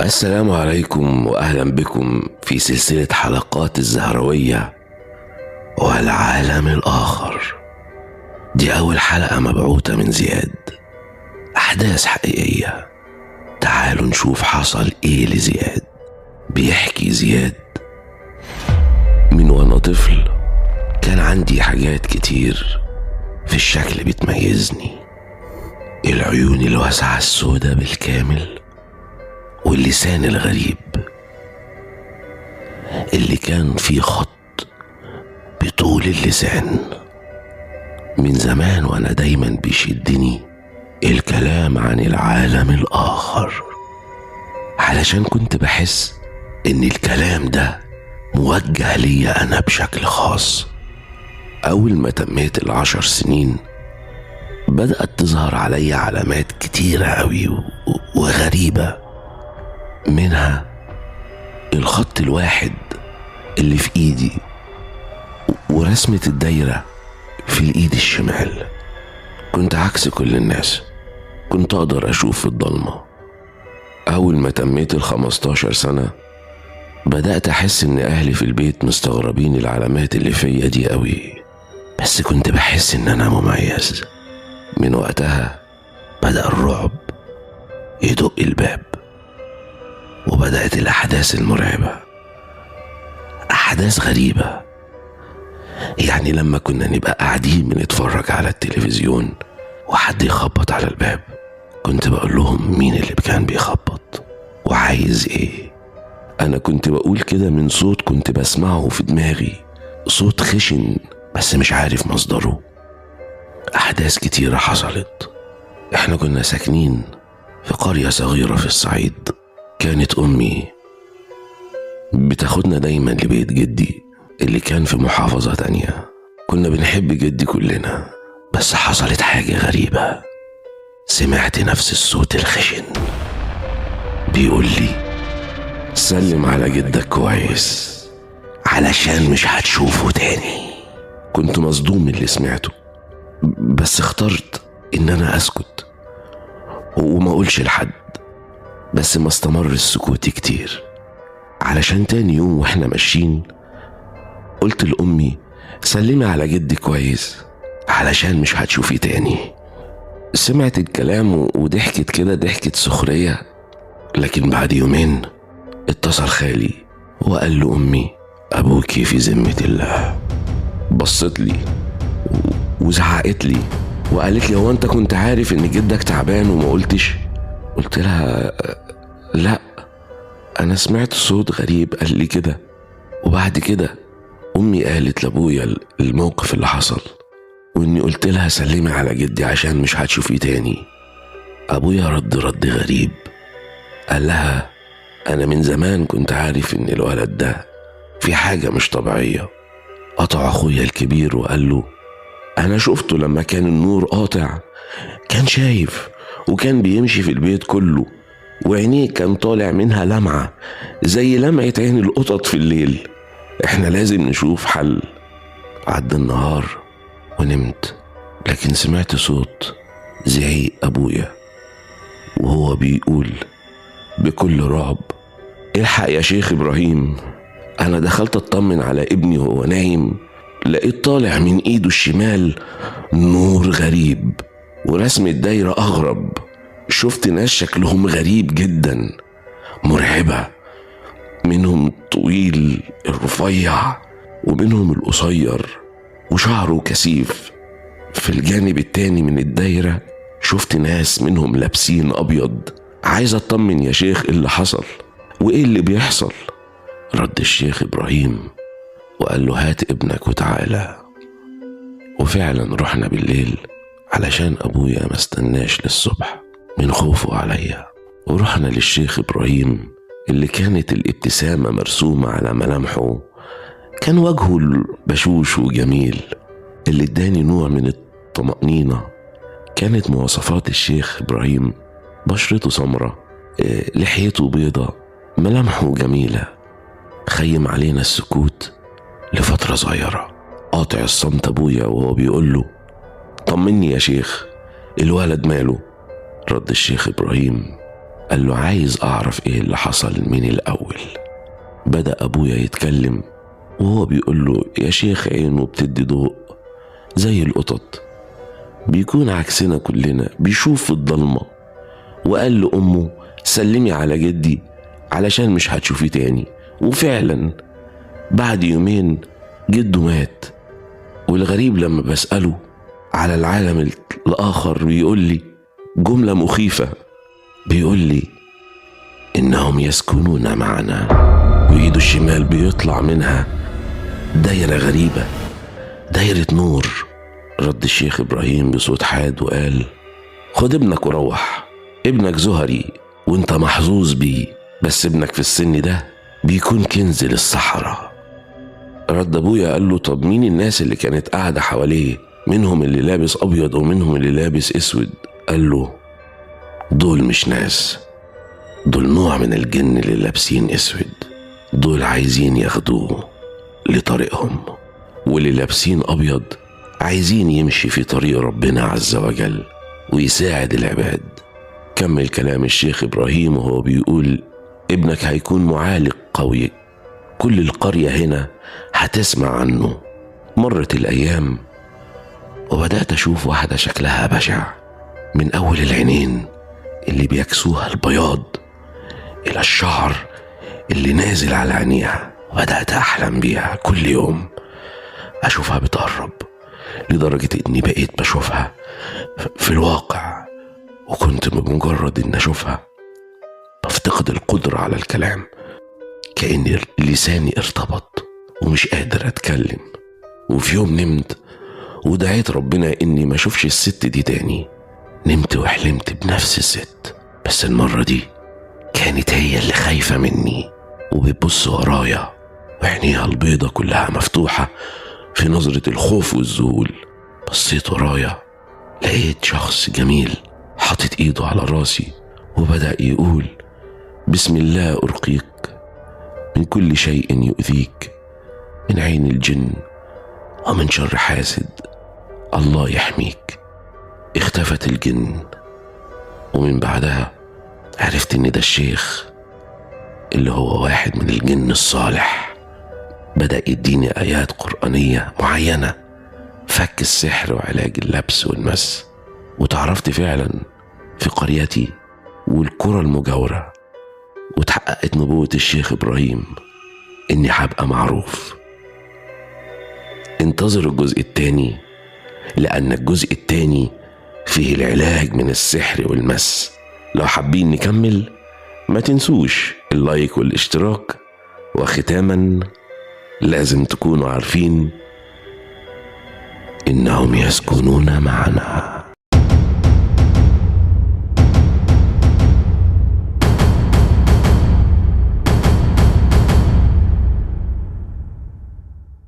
السلام عليكم وأهلا بكم في سلسلة حلقات الزهروية والعالم الآخر. دي أول حلقة مبعوثة من زياد، أحداث حقيقية. تعالوا نشوف حصل إيه لزياد. بيحكي زياد: من وأنا طفل كان عندي حاجات كتير في الشكل بتميزني، العيون الواسعة السوداء بالكامل، واللسان الغريب اللي كان فيه خط بطول اللسان. من زمان وانا دايما بيشدني الكلام عن العالم الآخر، علشان كنت بحس ان الكلام ده موجه ليا انا بشكل خاص. اول ما تميت 10 سنين بدأت تظهر علي علامات كتيرة قوي وغريبة، منها الخط الواحد اللي في ايدي ورسمة الدايرة في الايد الشمال. كنت عكس كل الناس، كنت اقدر اشوف في الضلمة. اول ما تميت 15 سنة بدأت احس ان اهلي في البيت مستغربين العلامات اللي فيا دي قوي، بس كنت بحس ان انا مميز. من وقتها بدأ الرعب يدق الباب، وبدأت الأحداث المرعبة، أحداث غريبة. يعني لما كنا نبقى قاعدين بنتفرج على التلفزيون وحد يخبط على الباب، كنت بقول لهم مين اللي كان بيخبط وعايز ايه. أنا كنت بقول كده من صوت كنت بسمعه في دماغي، صوت خشن بس مش عارف مصدره. أحداث كتيرة حصلت. احنا كنا ساكنين في قرية صغيرة في الصعيد. كانت أمي بتاخدنا دايما لبيت جدي اللي كان في محافظة تانية. كنا بنحب جدي كلنا، بس حصلت حاجة غريبة. سمعت نفس الصوت الخشن بيقول لي: سلم على جدك كويس علشان مش هتشوفه تاني. كنت مصدوم من اللي سمعته، بس اخترت ان انا اسكت وما اقولش لحد. بس ما استمر السكوت كتير، علشان تاني يوم واحنا ماشيين قلت لأمي: سلمي على جدي كويس علشان مش هتشوفي تاني. سمعت الكلام وضحكت كده ضحكة سخرية. لكن بعد يومين اتصل خالي وقال لأمي: أبوكي في ذمة الله. بصت لي وزعقت لي وقالت لي: هو انت كنت عارف ان جدك تعبان وما قلتش؟ قلت لها: لا، انا سمعت صوت غريب قال لي كده. وبعد كده امي قالت لابويا الموقف اللي حصل، واني قلت لها سلمي على جدي عشان مش هتشوفيه تاني. ابويا رد غريب، قال لها: انا من زمان كنت عارف ان الولد ده في حاجة مش طبيعية. قطع اخويا الكبير وقال له: انا شفته لما كان النور قاطع، كان شايف وكان بيمشي في البيت كله، وعينيه كان طالع منها لمعة زي لمعة عين القطط في الليل. احنا لازم نشوف حل. عدى النهار ونمت، لكن سمعت صوت زعيق ابويا وهو بيقول بكل رعب: الحق يا شيخ ابراهيم. انا دخلت اطمن على ابني وهو نايم، لقيت طالع من ايده الشمال نور غريب ورسمة دايرة اغرب. شفت ناس شكلهم غريب جدا، مرعبة، منهم طويل الرفيع ومنهم القصير وشعره كثيف. في الجانب التاني من الدايرة شفت ناس منهم لابسين ابيض. عايز اطمن يا شيخ اللي حصل وايه اللي بيحصل. رد الشيخ ابراهيم وقال له: هات ابنك وتعالى. وفعلا رحنا بالليل علشان ابويا ما استناش للصبح من خوفه عليا، ورحنا للشيخ ابراهيم اللي كانت الابتسامة مرسومة على ملامحه. كان وجهه بشوش وجميل، اللي اداني نوع من الطمأنينة. كانت مواصفات الشيخ ابراهيم: بشرته سمرة، لحيته بيضة، ملامحه جميلة. خيم علينا السكوت لفترة صغيرة. قاطع الصمت ابويا وهو بيقول له: طمني يا شيخ، الولد ماله؟ رد الشيخ ابراهيم قال له عايز أعرف إيه اللي حصل من الأول. بدأ أبويا يتكلم وهو بيقول له يا شيخ عينه بتدي ضوء زي القطط، بيكون عكسنا كلنا، بيشوف في الضلمة. وقال لأمه سلمي على جدي علشان مش هتشوفيه تاني. وفعلا بعد يومين جده مات. والغريب لما بسأله على العالم الآخر بيقول لي جملة مخيفة، بيقول لي إنهم يسكنون معنا، وإيده الشمال بيطلع منها دايرة غريبة، دايرة نور. رد الشيخ إبراهيم بصوت حاد وقال خد ابنك وروح، ابنك زهري وانت محظوظ بيه، بس ابنك في السن ده بيكون كنز للصحراء. رد ابويا قال له طب مين الناس اللي كانت قاعدة حواليه؟ منهم اللي لابس ابيض ومنهم اللي لابس اسود. قال له دول مش ناس، دول نوع من الجن اللي لابسين اسود، دول عايزين ياخدوه لطريقهم، واللي لابسين ابيض عايزين يمشي في طريق ربنا عز وجل ويساعد العباد. كمل كلام الشيخ إبراهيم وهو بيقول ابنك هيكون معالج قوي، كل القرية هنا هتسمع عنه. مرت الأيام وبدأت أشوف واحدة شكلها بشع، من أول العينين اللي بيكسوها البياض إلى الشعر اللي نازل على عينيها. وبدأت أحلم بيها كل يوم، أشوفها بتقرب لدرجة إني بقيت بشوفها في الواقع. وكنت بمجرد إن أشوفها بفتقد القدرة على الكلام، كأن لساني ارتبط ومش قادر أتكلم. وفي يوم نمت ودعيت ربنا إني ما أشوفش الست دي تاني. نمت وحلمت بنفس الست، بس المرة دي كانت هي اللي خايفة مني وبتبص ورايا، وعينيها البيضة كلها مفتوحة في نظرة الخوف والذهول. بصيت ورايا لقيت شخص جميل حاطط ايده على راسي وبدأ يقول بسم الله أرقيك من كل شيء يؤذيك، من عين الجن ومن شر حاسد، الله يحميك. اختفت الجن، ومن بعدها عرفت ان ده الشيخ اللي هو واحد من الجن الصالح. بدأ يديني آيات قرآنية معينة فك السحر وعلاج اللبس والمس. وتعرفت فعلا في قريتي والقرى المجاورة، وتحققت نبوة الشيخ إبراهيم إني هبقى معروف. انتظر الجزء التاني، لأن الجزء التاني فيه العلاج من السحر والمس. لو حابين نكمل ما تنسوش اللايك والاشتراك. وختاما لازم تكونوا عارفين إنهم يسكنون معنا.